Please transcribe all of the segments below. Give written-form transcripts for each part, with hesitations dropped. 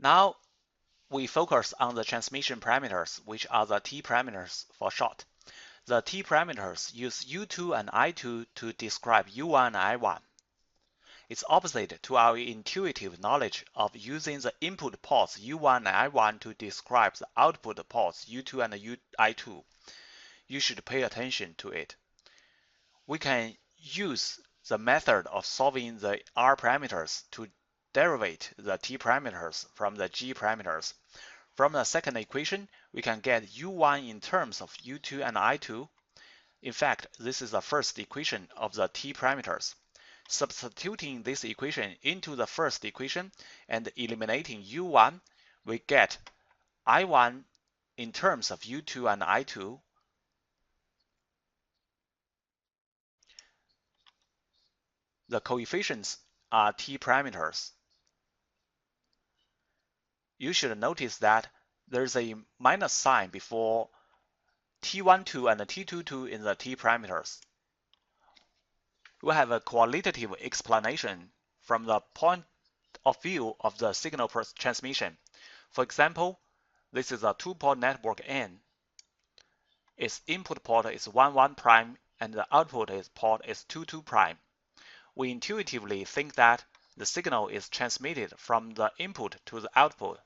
Now we focus on the transmission parameters, which are the T parameters for short. The T parameters use U2 and I2 to describe U1 and I1. It's opposite to our intuitive knowledge of using the input ports U1 and I1 to describe the output ports U2 and I2. You should pay attention to it. We can use the method of solving the R parameters to derive the T parameters from the G parameters. From the second equation, we can get U1 in terms of U2 and I2. In fact, this is the first equation of the T parameters. Substituting this equation into the first equation and eliminating U1, we get I1 in terms of U2 and I2. The coefficients are T parameters. You should notice that there's a minus sign before T12 and T22 in the T parameters. We have a qualitative explanation from the point of view of the signal transmission. For example, this is a two-port network N. Its input port is 1, 1 prime, and the output port is 2, 2 prime. We intuitively think that the signal is transmitted from the input to the output.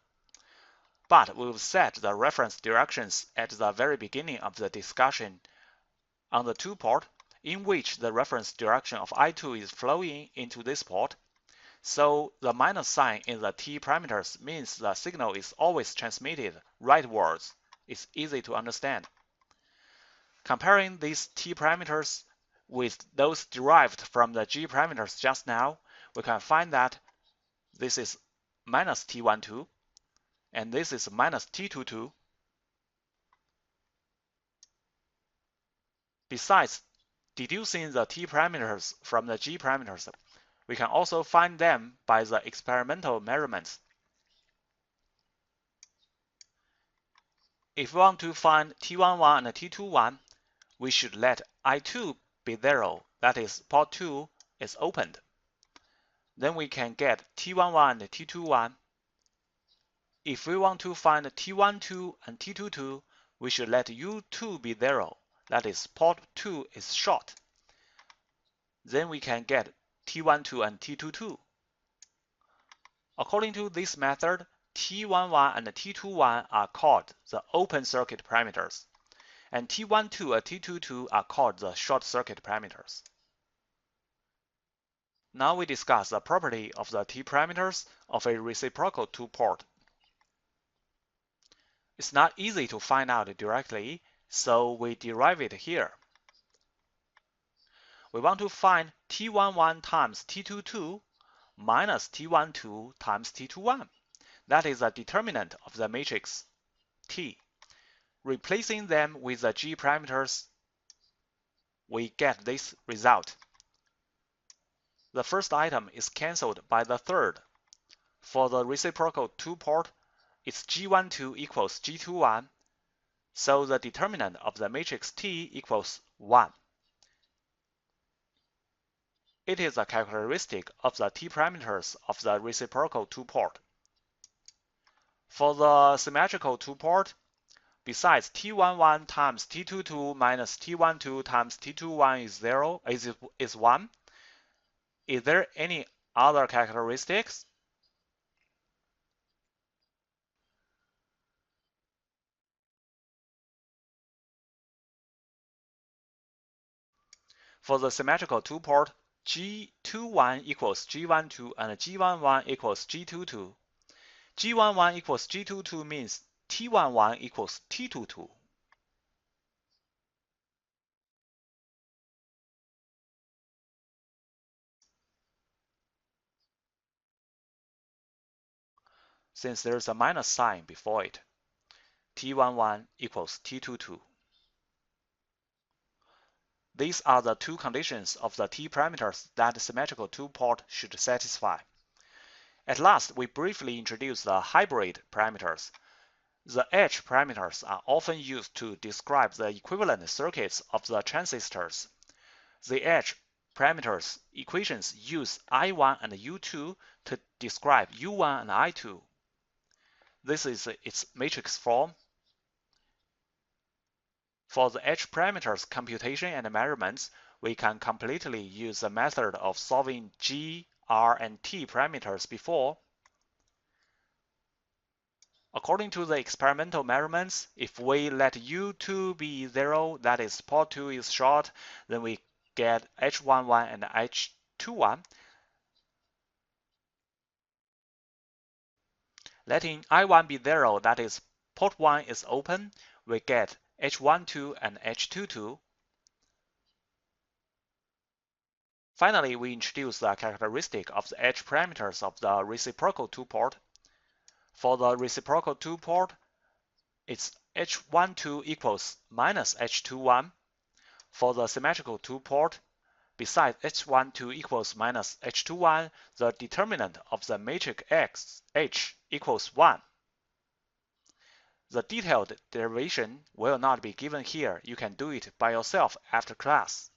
But we've set the reference directions at the very beginning of the discussion on the two port, in which the reference direction of I2 is flowing into this port. So the minus sign in the T parameters means the signal is always transmitted rightwards. It's easy to understand. Comparing these T parameters with those derived from the G parameters just now, we can find that this is minus T12 and this is minus T22. Besides deducing the T parameters from the G parameters, we can also find them by the experimental measurements. If we want to find T11 and T21, we should let I2 be 0, that is, port 2 is opened. Then we can get T11 and T21. If we want to find T12 and T22, we should let U2 be 0, that is, port 2 is short. Then we can get T12 and T22. According to this method, T11 and T21 are called the open circuit parameters, and T12 and T22 are called the short circuit parameters. Now we discuss the property of the T parameters of a reciprocal two-port. It's not easy to find out directly, so we derive it here. We want to find T11 times T22 minus T12 times T21. That is the determinant of the matrix T. Replacing them with the G parameters, we get this result. The first item is cancelled by the third. For the reciprocal two-port, it's G12 equals G21, so the determinant of the matrix T equals 1. It is a characteristic of the T parameters of the reciprocal two-port. For the symmetrical two-port, besides T11 times T22 minus T12 times T21 is 0, is 1, is there any other characteristics? For the symmetrical two-port, G21 equals G12 and G11 equals G22. G11 equals G22 means T11 equals T22. Since there's a minus sign before it, T11 equals T22. These are the two conditions of the T parameters that the symmetrical two-port should satisfy. At last, we briefly introduce the hybrid parameters. The H parameters are often used to describe the equivalent circuits of the transistors. The H parameters equations use I1 and U2 to describe U1 and I2. This is its matrix form. For the H parameters computation and measurements, we can completely use the method of solving G, R, and T parameters before. According to the experimental measurements, if we let U2 be 0, that is port 2 is short, then we get H11 and H21. Letting I1 be 0, that is port 1 is open, we get H12 and H22. Finally, we introduce the characteristic of the H parameters of the reciprocal 2-port. For the reciprocal 2-port, it's H12 equals minus H21. For the symmetrical 2-port, besides H12 equals minus H21, the determinant of the matrix H equals 1. The detailed derivation will not be given here. You can do it by yourself after class.